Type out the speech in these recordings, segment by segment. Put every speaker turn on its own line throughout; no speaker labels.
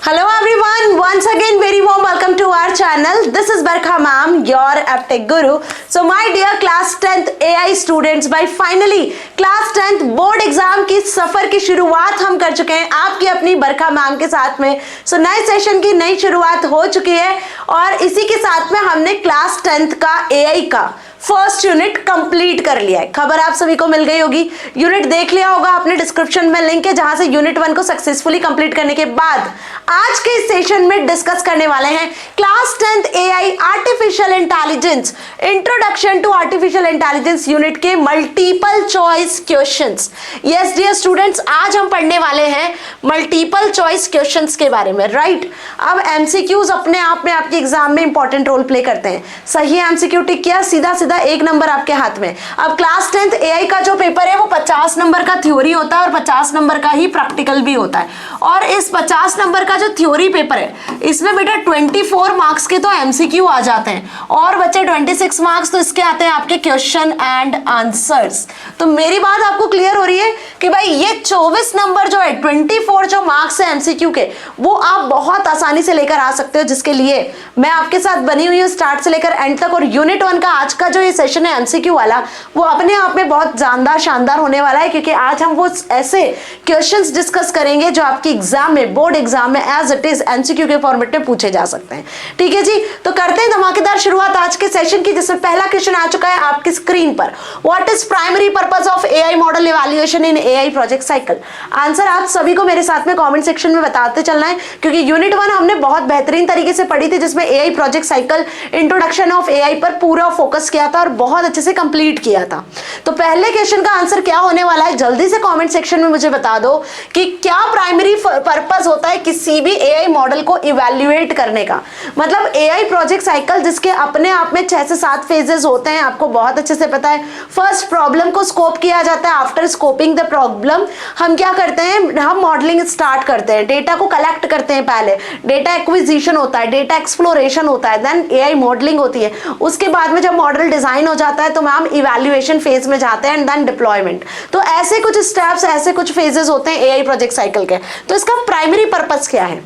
Hello everyone, once again very warm welcome to our channel. This is Barkha ma'am, your AppTech Guru. So my dear class 10th AI students, by finally class 10th board exam की सफर की शुरुआत हम कर चुके हैं आपकी अपनी बरखा ma'am के साथ में. सो नए सेशन की नई शुरुआत हो चुकी है और इसी के साथ में हमने क्लास 10th का AI का फर्स्ट यूनिट कंप्लीट कर लिया है. खबर आप सभी को मिल गई होगी. यूनिट देख लिया होगा आपने, डिस्क्रिप्शन में लिंक है जहां से यूनिट 1 को सक्सेसफुली कंप्लीट करने के बाद आज के सेशन में डिस्कस करने वाले हैं class 10th AI artificial intelligence, introduction to artificial intelligence unit के multiple choice questions. Yes dear students, आज हम पढ़ने वाले हैं मल्टीपल चॉइस क्वेश्चंस के बारे में. राइट, अब एमसीक्यूज अपने आप में आपके एग्जाम में इंपॉर्टेंट रोल प्ले करते हैं. सही एमसीक्यू टिक किया, सीधा सीधा 1 नंबर आपके हाथ में. अब क्लास 10th AI का जो पेपर है वो 50 नंबर का थ्योरी होता है और 50 नंबर का ही प्रैक्टिकल भी होता है. और इस 50 नंबर का जो थ्योरी पेपर है इसमें बेटा 24 मार्क्स के तो एमसीक्यू आ जाते हैं और बच्चे 26 मार्क्स तो इसके आते हैं आपके क्वेश्चन एंड आंसर्स. तो मेरी बात आपको क्लियर हो रही है कि भाई ये 24 नंबर जो है, 24 जो मार्क्स है एमसीक्यू के, वो आप बहुत आसानी से लेकर आ सकते हो, जिसके लिए मैं आपके साथ बनी हुई हूँ स्टार्ट से लेकर एंड तक. और यूनिट 1 का आज का जो ये सेशन है एमसीक्यू वाला, वो अपने आप में बहुत जानदार शानदार होने वाला है, क्योंकि आज हम वो ऐसे क्वेश्चंस डिस्कस करेंगे जो आपकी एग्जाम में, बोर्ड एग्जाम में एज इट इज एमसीक्यू के फॉर्मेट में पूछे जा सकते हैं. ठीक है जी, तो करते हैं धमाकेदार शुरुआत आज के सेशन की, जिसमें पहला क्वेश्चन आ चुका है आपकी स्क्रीन पर. What is primary purpose of AI model evaluation in AI project cycle? Answer आप सभी को मेरे साथ में कमेंट सेक्शन में बताते चलना है, क्योंकि यूनिट 1 हमने बहुत बेहतरीन तरीके से पढ़ी थी, जिसमें AI project cycle, introduction of AI पर पूरा फोकस किया था और बहुत अच्छे से कंप्लीट किया था. तो पहले क्वेश्चन का आंसर क्या होने वाला है, जल्दी से कमेंट सेक्शन में मुझे बता दो कि क्या प्राइमरी पर्पस होता है किसी भी एआई मॉडल को इवैल्यूएट करने का. मतलब एआई प्रोजेक्ट साइकिल जिसके अपने आप में 6 से 7 फेजेस होते हैं, आपको बहुत अच्छे से पता है. फर्स्ट प्रॉब्लम को स्कोप किया जाता है. आफ्टर स्कोपिंग द प्रॉब्लम हम क्या करते हैं, हम मॉडलिंग स्टार्ट करते हैं, डेटा को कलेक्ट करते हैं. पहले डेटा एक्विजिशन होता है, डेटा एक्सप्लोरेशन होता है, देन एआई मॉडलिंग होती है. उसके बाद में जब मॉडल डिजाइन हो जाता है तो मैम इवैल्यूएशन फेज में जाते हैं एंड देन डिप्लॉयमेंट. तो ऐसे कुछ स्टेप्स, ऐसे कुछ फेजेस होते हैं एआई प्रोजेक्ट साइकिल के. तो इसका प्राइमरी पर्पस क्या है?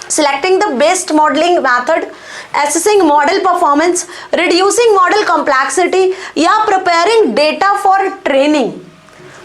Selecting the best modeling method, assessing model performance, reducing model complexity या preparing data for training.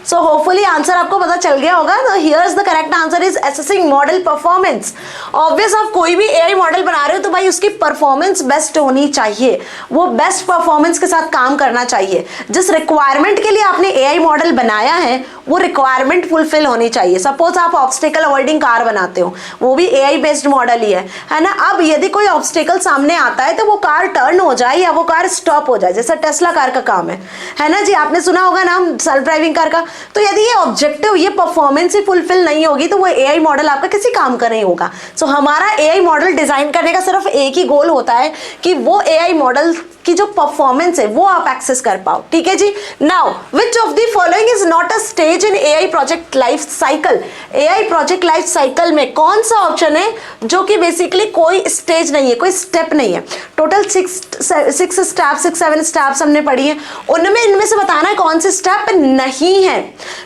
So hopefully answer आपको पता चल गया होगा. तो here's the correct answer is assessing model performance. Obvious, आप कोई भी AI मॉडल बना रहे हो तो भाई उसकी परफॉर्मेंस बेस्ट होनी चाहिए, वो बेस्ट परफॉर्मेंस के साथ काम करना चाहिए. जिस रिक्वायरमेंट के लिए आपने AI मॉडल बनाया है वो रिक्वायरमेंट फुलफिल होनी चाहिए. सपोज आप ऑब्स्टेकल अवॉइडिंग कार बनाते हो, वो भी AI बेस्ड मॉडल ही है ना. अब यदि कोई ऑब्स्टेकल सामने आता है तो वो कार टर्न हो जाए या वो कार स्टॉप हो जाए, जैसा टेस्ला कार का काम है ना जी. आपने सुना होगा नाम सेल्फ ड्राइविंग कार का. तो यदि ये ऑब्जेक्टिव, ये परफॉर्मेंस ही फुलफिल नहीं होगी तो वो एआई मॉडल आपका किसी काम का नहीं होगा. सो हमारा एआई मॉडल डिजाइन करने का सिर्फ एक ही गोल होता है कि वो एआई मॉडल की जो परफॉर्मेंस है वो आप एक्सेस कर पाओ. ठीक है जी. Now which of the following is not a stage in AI project life cycle? AI project life cycle में कौन सा ऑप्शन है जो कि बेसिकली कोई स्टेज नहीं है, कोई स्टेप नहीं है? टोटल 6 7 स्टेप्स हमने पढ़ी है, उनमें इनमें से बताना है कौन से स्टेप नहीं है.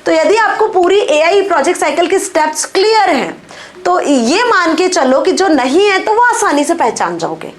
तो यदि आपको पूरी एआई प्रोजेक्ट साइकिल के स्टेप्स क्लियर हैं तो ये मान के चलो कि जो नहीं है तो वो आसानी से पहचान जाओगे.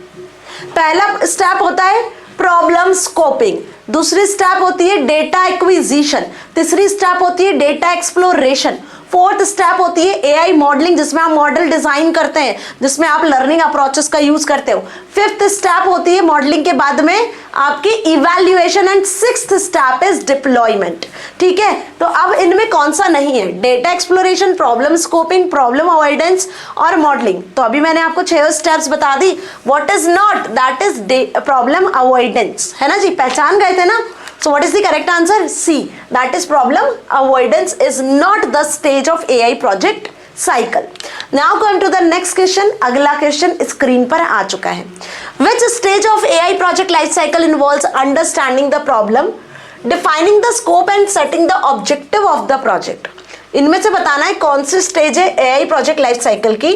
पहला स्टेप होता है प्रॉब्लम स्कोपिंग, दूसरी स्टेप होती है डेटा एक्विजिशन, तीसरी स्टेप होती है डेटा एक्सप्लोरेशन, फोर्थ स्टेप होती है एआई मॉडलिंग जिसमें आप मॉडल डिजाइन करते हैं, जिसमें आप लर्निंग अप्रोचेस का यूज करते हो. फिफ्थ स्टेप होती है मॉडलिंग के बाद में आपकी evaluation and sixth step is deployment. ठीक है, तो अब इनमें कौन सा नहीं है? Data exploration, problem scoping, problem avoidance और मॉडलिंग. तो अभी मैंने आपको 6 स्टेप्स बता दी. What is not, that is problem avoidance, है ना जी. पहचान गए थे ना. So what is the correct answer? C. That is problem avoidance is not the stage of AI project cycle. Now come to the next question. अगला question screen पर आ चुका है. Which stage of AI project life cycle involves understanding the problem, defining the scope and setting the objective of the project? इनमें से बताना है कौन सी स्टेज है AI project life cycle की,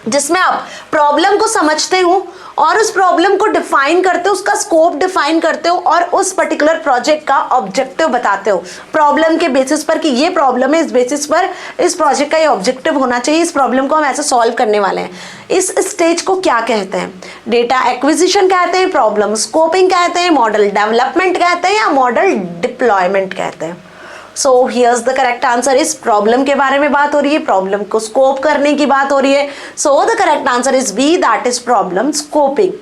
जिसमें आप प्रॉब्लम को समझते हो और उस प्रॉब्लम को डिफाइन करते हो, उसका स्कोप डिफाइन करते हो और उस पर्टिकुलर प्रोजेक्ट का ऑब्जेक्टिव बताते हो प्रॉब्लम के बेसिस पर कि ये प्रॉब्लम है, इस बेसिस पर इस प्रोजेक्ट का ये ऑब्जेक्टिव होना चाहिए, इस प्रॉब्लम को हम ऐसे सॉल्व करने वाले हैं। इस स्टेज को क्या कहते हैं? डेटा एक्विजिशन कहते हैं, प्रॉब्लम स्कोपिंग कहते हैं, मॉडल डेवलपमेंट कहते हैं या मॉडल डिप्लॉयमेंट कहते हैं। So here's the correct answer is problem के बारे में बात हो रही है, प्रॉब्लम को स्कोप करने की बात हो रही है। So the correct answer is B, that is problem scoping.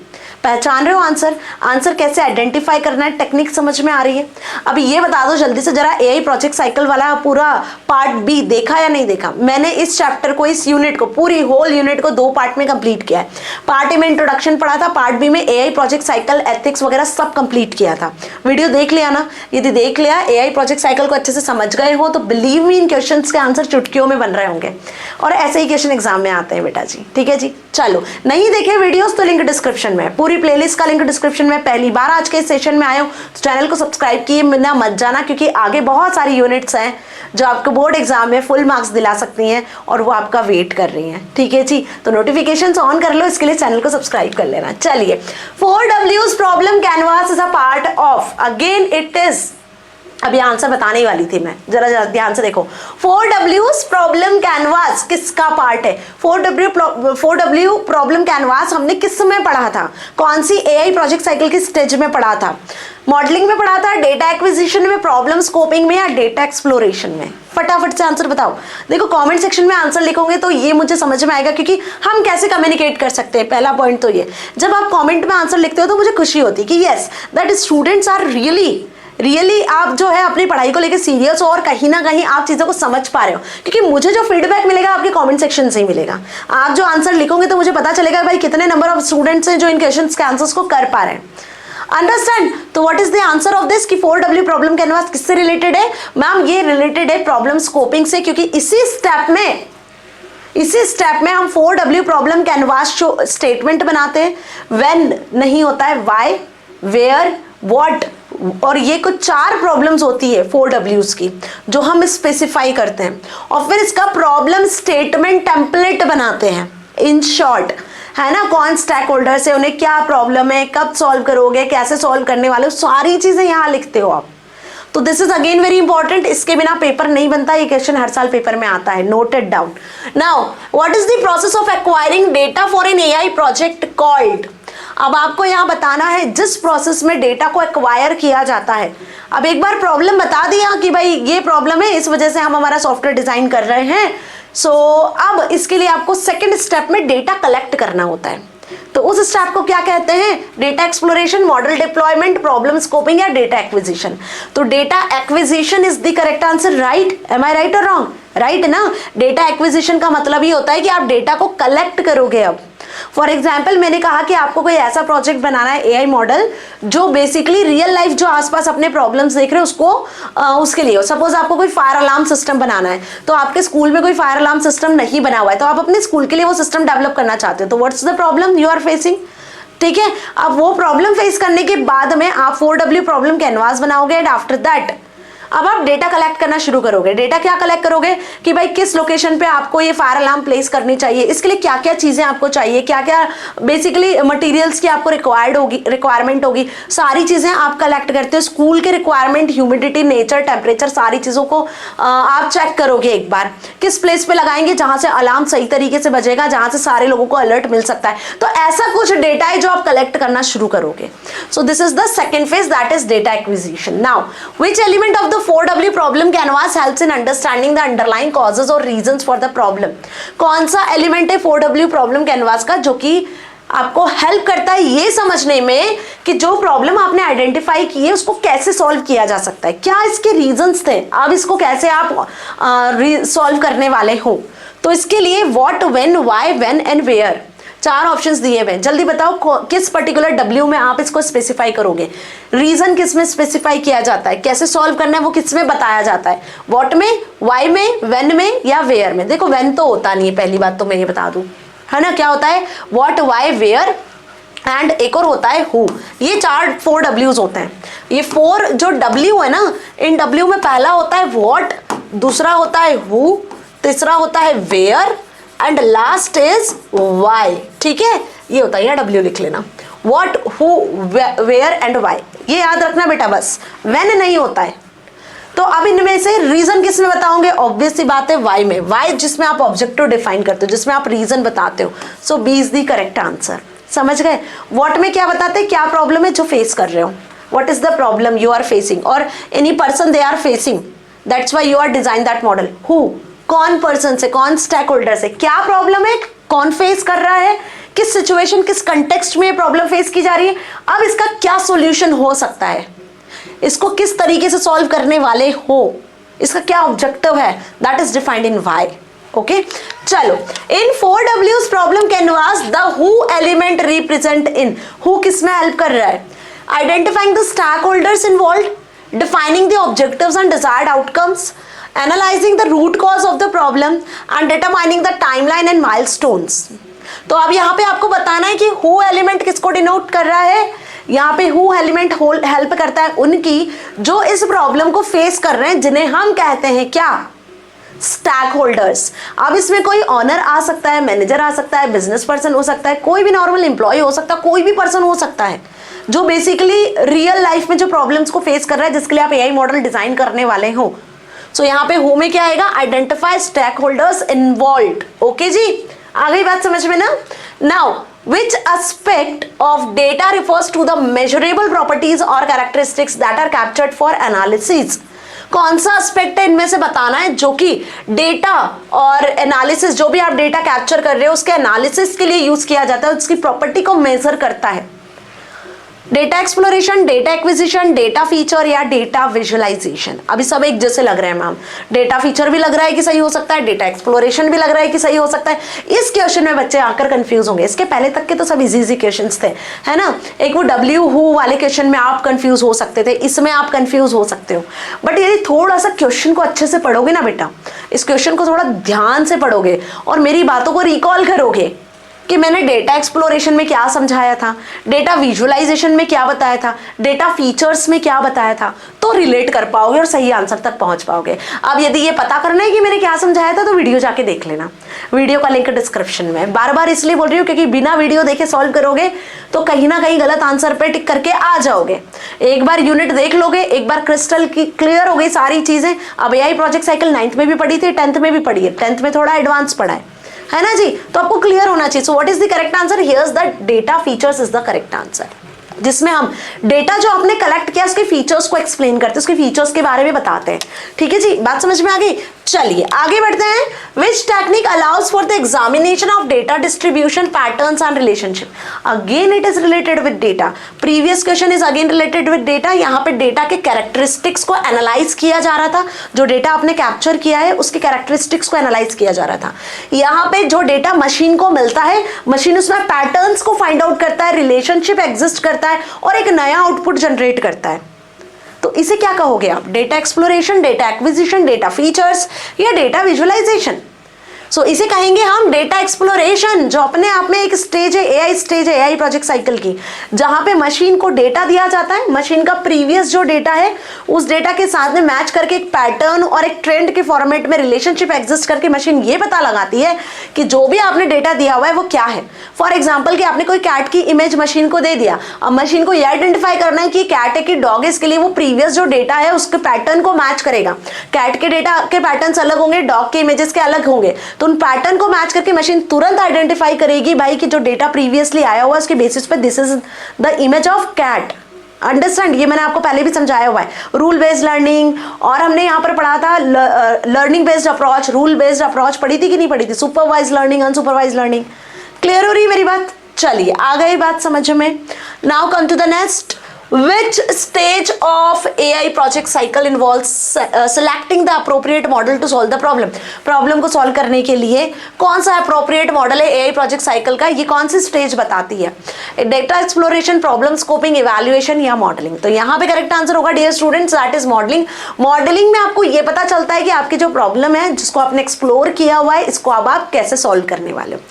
पहचान रहे हो आंसर? आंसर कैसे आइडेंटिफाई करना है, टेक्निक समझ में आ रही है? अभी ये बता दो जल्दी से जरा, एआई प्रोजेक्ट साइकिल वाला पूरा पार्ट बी देखा या नहीं देखा? मैंने इस चैप्टर को, इस यूनिट को, पूरी होल यूनिट को 2 पार्ट में कंप्लीट किया है। पार्ट ए में इंट्रोडक्शन पढ़ा था, पार्ट बी में एआई प्रोजेक्ट साइकिल, एथिक्स वगैरह सब कंप्लीट किया था। वीडियो देख लिया ना? यदि देख लिया, एआई प्रोजेक्ट साइकिल को अच्छे से समझ गए हो तो बिलीव मी इन क्वेश्चंस के आंसर चुटकियों में बन रहे होंगे और ऐसे ही क्वेश्चन एग्जाम में आते हैं बेटा जी। ठीक है जी, चलो नहीं देखे वीडियोस तो लिंक डिस्क्रिप्शन में, पूरी प्लेलिस्ट का लिंक डिस्क्रिप्शन में। पहली बार आज के इस सेशन में आए हो तो चैनल को सब्सक्राइब किए बिना मत जाना, क्योंकि आगे बहुत सारी यूनिट्स हैं जो आपको बोर्ड एग्जाम में फुल मार्क्स दिला सकती हैं और वो आपका वेट कर रही हैं। ठीक है जी, तो नोटिफिकेशंस ऑन कर लो, इसके लिए चैनल को सब्सक्राइब कर लेना। चलिए, 4W's problem canvas is a part of, again it is, अभी आंसर बताने ही वाली थी मैं, जरा ध्यान से देखो। 4W's प्रॉब्लम कैनवास किसका पार्ट है? 4W प्रॉब्लम कैनवास हमने किस में पढ़ा था? कौन सी एआई प्रोजेक्ट साइकिल की स्टेज में पढ़ा था? मॉडलिंग में पढ़ा था, डेटा एक्विजिशन में, प्रॉब्लम स्कोपिंग में या डेटा एक्सप्लोरेशन में? फटाफट से आंसर बताओ। देखो कमेंट सेक्शन में आंसर लिखोगे तो ये मुझे समझ में आएगा, क्योंकि हम कैसे कम्युनिकेट कर सकते हैं। पहला पॉइंट तो ये, जब आप कमेंट में आंसर लिखते हो तो मुझे खुशी होती है कि yes that students are really आप जो है अपनी पढ़ाई को लेकर सीरियस हो और कहीं ना कहीं आप चीज़ों को समझ पा रहे हो, क्योंकि मुझे जो फीडबैक मिलेगा आपके कमेंट सेक्शन से ही मिलेगा। आप जो आंसर लिखोगे तो मुझे पता चलेगा भाई कितने नंबर ऑफ स्टूडेंट्स हैं जो इन क्वेश्चंस के आंसर्स को कर पा रहे हैं। अंडरस्टैंड? तो what is the answer of this कि 4W प्रॉब्लम कैनवास किससे रिलेटेड है? मैम ये रिलेटेड है प्रॉब्लम स्कोपिंग से, क्योंकि इसी स्टेप में हम 4W प्रॉब्लम कैनवास स्टेटमेंट बनाते हैं। व्हेन नहीं होता है व्हाई, वेयर, व्हाट, और ये कुछ 4 प्रॉब्लम्स होती है 4W's की जो हम स्पेसिफाई करते हैं और फिर इसका प्रॉब्लम स्टेटमेंट टेम्पलेट बनाते हैं। इन शॉर्ट, है ना, कौन स्टेक होल्डर्स है, उन्हें क्या प्रॉब्लम है, कब सॉल्व करोगे, कैसे सॉल्व करने वाले हो, सारी चीजें यहाँ लिखते हो आप। तो this is again very important, इसके बिना पेपर नहीं बनता। ये क्वेश्चन हर साल पेपर में आता है, noted down. Now what is the process of acquiring data for an AI project called? अब आपको यहाँ बताना है जिस प्रोसेस में डेटा को एक्वायर किया जाता है। अब एक बार प्रॉब्लम बता दिया कि भाई ये प्रॉब्लम है, इस वजह से हम हमारा सॉफ्टवेयर डिजाइन कर रहे हैं। सो अब इसके लिए आपको सेकंड स्टेप में डेटा कलेक्ट करना होता है। तो उस स्टेप को क्या कहते हैं? Data exploration, model deployment, problem scoping या डेटा एक्विजिशन। तो data acquisition is the correct answer, right? Am I right और रॉन्ग? राइट ना? डेटा एक्विजिशन का मतलब ये होता है कि आप डेटा को कलेक्ट करोगे। अब फॉर एग्जाम्पल मैंने कहा कि आपको कोई ऐसा प्रोजेक्ट बनाना है, एआई मॉडल, जो बेसिकली रियल लाइफ जो आसपास अपने प्रॉब्लम्स देख रहे हैं उसको उसके लिए, सपोज आपको कोई फायर अलार्म सिस्टम बनाना है, तो आपके स्कूल में कोई फायर अलार्म सिस्टम नहीं बना हुआ है, तो आप अपने स्कूल के लिए वो सिस्टम डेवलप करना चाहते हो। तो what's the problem you are facing? ठीक है, अब वो प्रॉब्लम फेस करने के बाद में आप 4W प्रॉब्लम कैनवास बनाओगे एंड आफ्टर दैट अब आप डेटा कलेक्ट करना शुरू करोगे। डेटा क्या कलेक्ट करोगे कि भाई किस लोकेशन पे आपको ये फायर अलार्म प्लेस करनी चाहिए, इसके लिए क्या क्या चीजें आपको चाहिए, क्या क्या बेसिकली मटेरियल्स की आपको रिक्वायरमेंट होगी, सारी चीजें आप कलेक्ट करते हो। स्कूल के रिक्वायरमेंट, ह्यूमिडिटी, नेचर, टेम्परेचर, सारी चीजों को आप चेक करोगे एक बार। किस प्लेस पे लगाएंगे जहां से अलार्म सही तरीके से बजेगा, जहां से सारे लोगों को अलर्ट मिल सकता है। तो ऐसा कुछ डेटा है जो आप कलेक्ट करना शुरू करोगे। सो this is the second phase, that is data acquisition. Now which element of the 4W problem canvas helps in understanding the underlying causes और रीजंस फॉर द प्रॉब्लम? कौन सा एलिमेंट है 4W प्रॉब्लम कैनवास का जो कि आपको help करता है ये समझने में कि जो प्रॉब्लम आपने आइडेंटिफाई की है उसको कैसे सॉल्व किया जा सकता है, क्या इसके रीजंस थे, अब इसको कैसे आप सॉल्व करने वाले हो। तो इसके लिए what, when, why, when and where 4 options दिए हुए हैं। जल्दी बताओ किस पर्टिकुलर W में आप इसको स्पेसिफाई करोगे। रीजन किस में स्पेसिफाई किया जाता है, कैसे सॉल्व करना है वो किस में बताया जाता है, व्हाट में, वाई में, व्हेन में या वेयर में। देखो व्हेन तो होता नहीं है, पहली बात तो मैं ये बता दूं, है ना। क्या होता है? व्हाट, वाई, वेयर एंड एक और होता है हु। ये 4Ws होते हैं। ये 4 जो W है ना, इन W में पहला होता है व्हाट, दूसरा होता है हु, तीसरा होता है where, and last is why. ठीक है, ये होता है, W लिख लेना, what, who, where and why, ये याद रखना बेटा बस, व्हेन नहीं होता है। तो अब इनमें से रीजन किस में बताओगे? ऑब्वियस सी बात है वाई में, वाई जिसमें आप ऑब्जेक्टिव डिफाइन करते हो, जिसमें आप रीजन बताते हो। So B is the correct answer. समझ गए? व्हाट में क्या बताते हैं, क्या प्रॉब्लम है जो फेस कर रहे हो, what is the problem you are facing और any person they are facing, that's why you are design that model. Who, कौन पर्सन से, कौन स्टेक होल्डर से, क्या प्रॉब्लम है, कौन फेस कर रहा है, किस सिचुएशन, किस कंटेक्स्ट में प्रॉब्लम फेस की जा रही है, अब इसका क्या सॉल्यूशन हो सकता है, इसको किस तरीके से सॉल्व करने वाले हो, इसका क्या ऑब्जेक्टिव है, that is defined in why. Okay, चलो, in 4Ws problem canvas the who element represent in, who किस में हेल्प कर रहा है, identifying the stakeholders involve, defining the objectives and desired outcomes, analysing the root cause of the problem and determining the timeline and milestones. तो अब यहाँ पे आपको बताना है कि हु एलिमेंट किसको डिनोट कर रहा है, यहाँ पे हु एलिमेंट हेल्प करता है उनकी जो इस प्रॉब्लम को फेस कर रहे हैं, जिन्हें हम कहते हैं क्या, स्टैक होल्डर्स। अब इसमें कोई ऑनर आ सकता है, मैनेजर आ सकता है, बिजनेस पर्सन हो सकता है, कोई भी नॉर्मल एम्प्लॉय हो सकता है, कोई भी पर्सन हो सकता है जो बेसिकली रियल लाइफ में जो प्रॉब्लम्स को फेस कर रहा है, जिसके लिए आप एआई मॉडल डिजाइन करने वाले हो। सो यहाँ पे हु में क्या आएगा, identify stakeholders involved. Okay जी, आ गई बात समझ में ना? Now which aspect of data refers to the measurable properties or characteristics that are captured for analysis? कौन सा एस्पेक्ट है इनमें से बताना है जो कि डेटा और एनालिसिस, जो भी आप डेटा कैप्चर कर रहे हो उसके एनालिसिस के लिए यूज किया जाता है, उसकी प्रॉपर्टी को मेजर करता है। Data exploration, data acquisition, data feature या डेटा विजुअलाइजेशन। अभी सब एक जैसे लग रहे हैं मैम, डेटा फीचर भी लग रहा है कि सही हो सकता है, डेटा एक्सप्लोरेशन भी लग रहा है कि सही हो सकता है। इस क्वेश्चन में बच्चे आकर कंफ्यूज होंगे, इसके पहले तक के तो सब इजी क्वेश्चंस थे, है ना। एक वो W हु वाले क्वेश्चन में आप कंफ्यूज हो सकते थे, इसमें आप कंफ्यूज हो सकते हो, बट यदि थोड़ा सा क्वेश्चन को अच्छे से पढ़ोगे ना बेटा, इस क्वेश्चन को थोड़ा ध्यान से पढ़ोगे और मेरी बातों को रिकॉल करोगे कि मैंने डेटा एक्सप्लोरेशन में क्या समझाया था, डेटा विजुअलाइजेशन में क्या बताया था, डेटा फीचर्स में क्या बताया था, तो रिलेट कर पाओगे और सही आंसर तक पहुंच पाओगे। अब यदि ये पता करना है कि मैंने क्या समझाया था तो वीडियो जाके देख लेना, वीडियो का लिंक डिस्क्रिप्शन में। बार बार इसलिए बोल रही हूँ क्योंकि बिना वीडियो देखे सॉल्व करोगे तो कहीं ना कहीं गलत आंसर पे टिक करके आ जाओगे। एक बार यूनिट देख लोगे, एक बार क्रिस्टल क्लियर हो गई सारी चीजें। अब एआई प्रोजेक्ट साइकिल 9th में भी पढ़ी थी, 10th में भी पढ़ी है, 10th में थोड़ा एडवांस पढ़ा है ना जी, तो आपको क्लियर होना चाहिए। So what is the correct answer, here's the data features is the correct answer, जिसमें हम डेटा जो आपने कलेक्ट किया उसके फीचर्स को एक्सप्लेन करते हैं, उसके फीचर्स के बारे में बताते हैं। ठीक है जी, बात समझ में आ गई? चलिए आगे बढ़ते हैं। Which technique allows for the examination of data distribution patterns and relationship? Again it is related with data, previous question is again related with data. यहाँ पे डेटा के कैरेक्टरिस्टिक्स को एनालाइज किया जा रहा था, जो डेटा आपने कैप्चर किया है उसके कैरेक्टरिस्टिक्स को एनालाइज किया जा रहा था। यहाँ पे जो डेटा मशीन को मिलता है, मशीन उसमें पैटर्न्स को फाइंड आउट करता है, रिलेशनशिप एग्जिस्ट करता है और एक नया आउटपुट जनरेट करता है। तो इसे क्या कहोगे आप, data exploration, data acquisition, data features या डेटा विजुअलाइजेशन? सो इसे कहेंगे हम डेटा एक्सप्लोरेशन, जो अपने आप में एक स्टेज है, एआई स्टेज है एआई प्रोजेक्ट साइकिल की, जहां पे मशीन को डेटा दिया जाता है, मशीन का प्रीवियस जो डेटा है उस डेटा के साथ में मैच करके एक पैटर्न और एक ट्रेंड के फॉर्मेट में रिलेशनशिप एग्जिस्ट करके मशीन ये पता लगाती है कि जो भी आपने डेटा दिया हुआ है वो क्या है। फॉर एग्जाम्पल कि आपने कोई कैट की इमेज मशीन को दे दिया, अब मशीन को ये आइडेंटिफाई करना है कि कैट है कि डॉग है, इसके लिए वो प्रीवियस जो डेटा है उसके पैटर्न को मैच करेगा। कैट के डेटा के पैटर्न्स अलग होंगे, डॉग के इमेजेस के अलग होंगे, तो उन पैटर्न को मैच करके मशीन तुरंत आइडेंटिफाई करेगी भाई कि जो डेटा प्रीवियसली आया हुआ है उसके बेसिस पे this is the image of cat. Understand, ये मैंने आपको पहले भी समझाया हुआ है। रूल बेस्ड लर्निंग, और हमने यहाँ पर पढ़ा था learning based approach, rule based approach पढ़ी थी कि नहीं पढ़ी थी, supervise learning, unsupervise learning. Clear हो रही है मेरी बात? चलिए आ गई बात समझ में। Now come to the next. Which stage of AI project cycle involves selecting the appropriate model to solve the problem? Problem को सॉल्व करने के लिए कौन सा अप्रोप्रिएट मॉडल है AI प्रोजेक्ट साइकिल का, ये कौन सी स्टेज बताती है? Data exploration, problem scoping, evaluation या मॉडलिंग। तो यहाँ पे करेक्ट आंसर होगा dear students that is modelling. Modelling में आपको ये पता चलता है कि आपकी जो प्रॉब्लम है जिसको आपने एक्सप्लोर किया हुआ है, इसको अब आप कैसे सॉल्व करने वाले हो।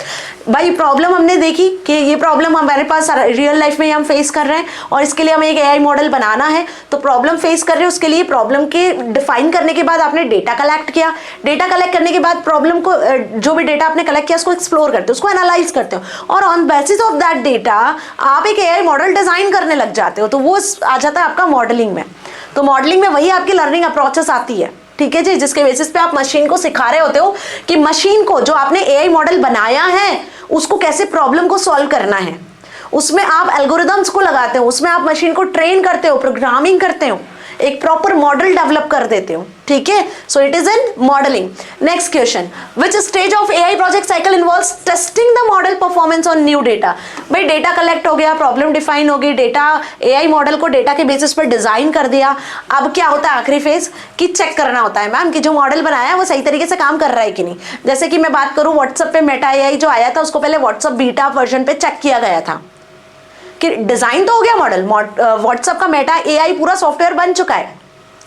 भाई प्रॉब्लम हमने देखी कि ये प्रॉब्लम हमारे पास रियल लाइफ में हम फेस कर रहे हैं और इसके लिए हमें एक एआई मॉडल बनाना है। तो प्रॉब्लम फेस कर रहे हो, उसके लिए प्रॉब्लम के डिफाइन करने के बाद आपने डेटा कलेक्ट किया। डेटा कलेक्ट करने के बाद प्रॉब्लम को, जो भी डेटा आपने कलेक्ट किया उसको एक्सप्लोर करते हो, उसको एनालाइज करते हो और on basis of that data आप एक एआई मॉडल डिजाइन करने लग जाते हो। तो वो आ जाता है आपका मॉडलिंग में। तो मॉडलिंग में वही आपकी लर्निंग अप्रोचेस आती है, ठीक है जी, जिसके बेसिस पे आप मशीन को सिखा रहे होते हो कि मशीन को, जो आपने एआई मॉडल बनाया है, उसको कैसे प्रॉब्लम को सॉल्व करना है। उसमें आप एल्गोरिदम्स को लगाते हो, उसमें आप मशीन को ट्रेन करते हो, प्रोग्रामिंग करते हो, एक प्रॉपर मॉडल डेवलप कर देते हो, ठीक है। So it is in modelling. Next question, which stage of AI project cycle involves testing the model performance on new data. भाई डेटा कलेक्ट हो गया, प्रॉब्लम डिफाइन हो गई, डेटा, एआई मॉडल को डेटा के बेसिस पर डिजाइन कर दिया। अब क्या होता है आखिरी फेज कि चेक करना होता है मैम कि जो मॉडल बनाया है वो सही तरीके से काम कर रहा है कि नहीं। जैसे कि मैं बात करूं व्हाट्सएप पे मेटा एआई जो आया था, उसको पहले व्हाट्सएप बीटा वर्जन पे चेक किया गया था कि डिजाइन तो हो गया मॉडल, व्हाट्सएप का मेटा एआई पूरा सॉफ्टवेयर बन चुका है,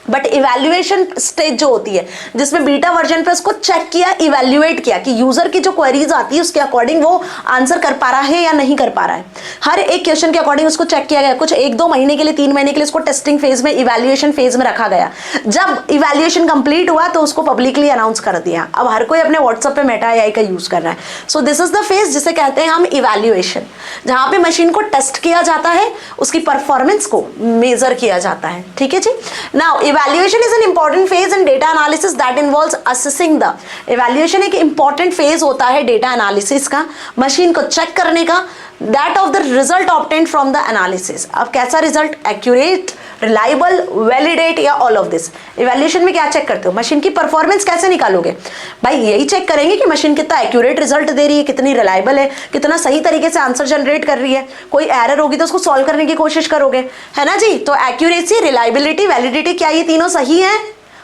बट इवैल्यूएशन स्टेज जो होती है जिसमें बीटा वर्जन पे उसको चेक किया, इवैल्यूएट किया कि यूजर की जो क्वेरीज आती है उसके अकॉर्डिंग वो आंसर कर पा रहा है या नहीं कर पा रहा है। हर एक क्वेश्चन के अकॉर्डिंग उसको चेक किया गया। कुछ 1-2 महीने के लिए, 3 महीने के लिए उसको टेस्टिंग फेज में, इवैल्यूएशन फेज में रखा गया। जब इवैल्यूएशन कंप्लीट हुआ तो उसको पब्लिकली अनाउंस कर दिया। अब हर कोई अपने व्हाट्सएप पे मेटा एआई का यूज कर रहा है। सो दिस इज द फेज जिसे कहते हैं हम इवैल्यूएशन, जहां पे मशीन को टेस्ट किया जाता है, उसकी परफॉर्मेंस को मेजर किया जाता है, ठीक है जी। Now evaluation is an important phase in data analysis that involves assessing the evaluation। एक important phase होता है data analysis का, मशीन को चेक करने का, that of the result obtained from the analysis। अब कैसा रिजल्ट, एक्यूरेट, रिलायबल, वैलिडेट या ऑल ऑफ दिस। इवैल्यूएशन में क्या चेक करते हो, मशीन की परफॉर्मेंस कैसे निकालोगे। भाई यही चेक करेंगे कि मशीन कितना एक्यूरेट रिजल्ट दे रही है, कितनी रिलायबल है, कितना सही तरीके से आंसर जनरेट कर रही है। कोई एरर होगी तो उसको सॉल्व करने की कोशिश करोगे, है ना जी। तो एक्यूरेसी, रिलायबिलिटी, वैलिडिटी, क्या ये तीनों सही है?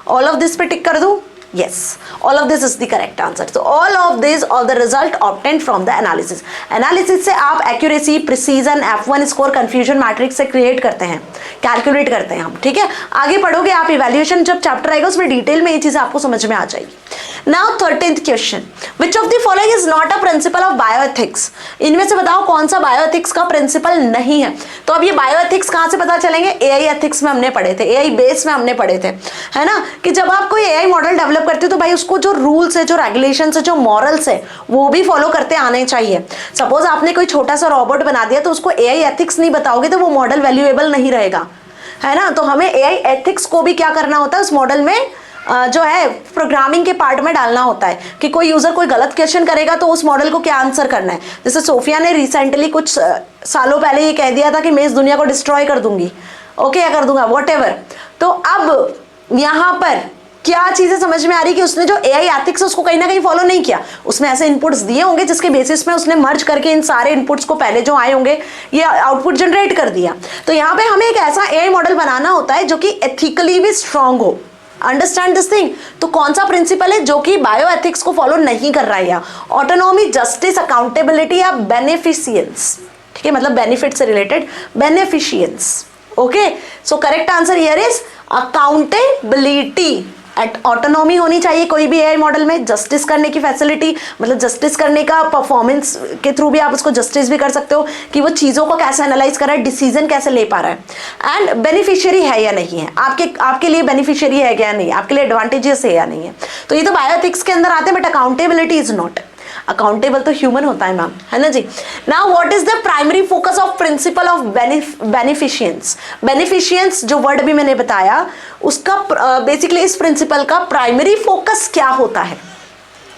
ऑल ऑफ दिस पे टिक कर दूं? Yes, all of this is the correct answer. So all of these are the result obtained from the analysis. Analysis से आप accuracy, precision, F1 score, confusion matrix से create करते हैं, कैलकुलेट करते हैं हम, ठीक है। आगे पढ़ोगे आप, इवैल्यूएशन जब चैप्टर आएगा उसमें डिटेल में ये चीजें आपको समझ में आ जाएगी। Now 13th question, which of the following is not a principle of bioethics? इनमें से बताओ कौन सा बायोएथिक्स का प्रिंसिपल नहीं है। तो अब ये बायोएथिक्स कहाँ से पता चलेंगे, एआई एथिक्स में हमने पढ़े थे, एआई बेस में हमने पढ़े थे, है ना, कि जब आप कोई एआई मॉडल डेवलप करते हो तो भाई उसको जो रूल्स है, जो रेगुलेशंस है, जो मॉरल्स है, वो भी फॉलो करते आने चाहिए। सपोज आपने कोई छोटा सा रोबोट बना दिया तो उसको एआई एथिक्स नहीं बताओगे तो वो मॉडल वैल्यूएबल नहीं रहेगा, है ना। तो हमें एआई एथिक्स को भी क्या करना होता है उस मॉडल में, जो है प्रोग्रामिंग के पार्ट में डालना होता है कि कोई यूजर कोई गलत क्वेश्चन करेगा तो उस मॉडल को क्या आंसर करना है। जैसे सोफिया ने रिसेंटली कुछ सालों पहले ये कह दिया था कि मैं इस दुनिया को डिस्ट्रॉय कर दूंगी, ओके कर दूंगा, व्हाटएवर। तो अब यहाँ पर क्या चीजें समझ में आ रही कि उसने जो एआई एथिक्स उसको कहीं ना कहीं फॉलो नहीं किया। उसमें ऐसे इनपुट्स दिए होंगे जिसके बेसिस में उसने मर्ज करके इन सारे इनपुट्स को पहले जो आए होंगे ये आउटपुट जनरेट कर दिया। तो यहाँ पे हमें एक ऐसा एआई मॉडल बनाना होता है जो कि एथिकली भी स्ट्रांग हो। Understand this thing. तो कौन सा प्रिंसिपल है जो कि बायो एथिक्स को फॉलो नहीं कर रहा है, या ऑटोनॉमी, जस्टिस, अकाउंटेबिलिटी या बेनिफिशियंस, ठीक है, मतलब बेनिफिट से related beneficence. Okay, so correct answer here is accountability. Autonomy होनी चाहिए कोई भी एआई मॉडल में, जस्टिस करने की फैसिलिटी, मतलब जस्टिस करने का परफॉर्मेंस के थ्रू भी आप उसको जस्टिस भी कर सकते हो कि वो चीज़ों को कैसे एनालाइज कर रहा है, डिसीजन कैसे ले पा रहा है, एंड बेनिफिशियरी है या नहीं है, आपके लिए बेनिफिशियरी है या नहीं, आपके लिए एडवांटेजेस है या नहीं है। तो ये तो बायोएथिक्स के अंदर आते हैं, but accountability is not. Accountable तो ह्यूमन होता है मैम, है ना जी। Now what is the primary focus of principle of beneficence. Beneficence जो वर्ड भी मैंने बताया उसका बेसिकली इस प्रिंसिपल का प्राइमरी फोकस क्या होता है।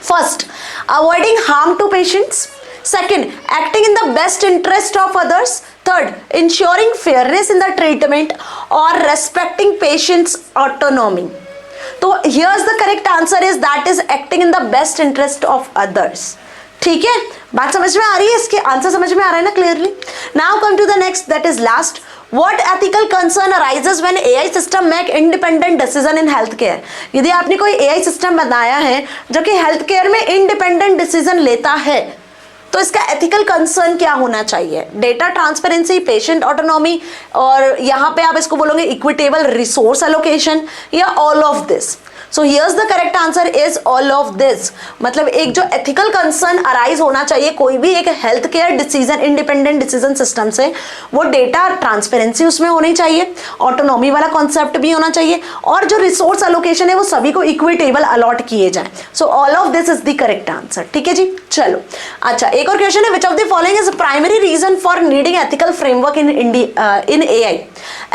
First, avoiding harm to patients. Second, acting in the best interest of others. Third, ensuring fairness in the treatment or respecting patients' autonomy. तो here's the correct answer is that is acting in the best interest of others. ठीक है, बात समझ में आ रही है, इसके answer समझ में आ रहा है ना clearly. Now come to the next, that is last. What ethical concern arises when AI system make independent decision in healthcare? यदि आपने कोई AI सिस्टम बनाया है जो कि हेल्थ केयर में इंडिपेंडेंट डिसीजन लेता है, तो इसका एथिकल कंसर्न क्या होना चाहिए? डेटा ट्रांसपेरेंसी, पेशेंट ऑटोनॉमी, और यहाँ पे आप इसको बोलोगे इक्विटेबल रिसोर्स एलोकेशन, या all of this? So here's the correct answer is all of this. मतलब एक जो एथिकल कंसर्न अराइज होना चाहिए कोई भी एक health care decision, independent decision system से, वो डेटा ट्रांसपेरेंसी उसमें होनी चाहिए, ऑटोनॉमी वाला कॉन्सेप्ट भी होना चाहिए, और जो रिसोर्स एलोकेशन है वो सभी को इक्विटेबल अलॉट किए जाए। So all of this is the correct answer. ठीक है जी, चलो अच्छा एक और क्वेश्चन है, which of the following is primary reason for needing ethical framework in AI?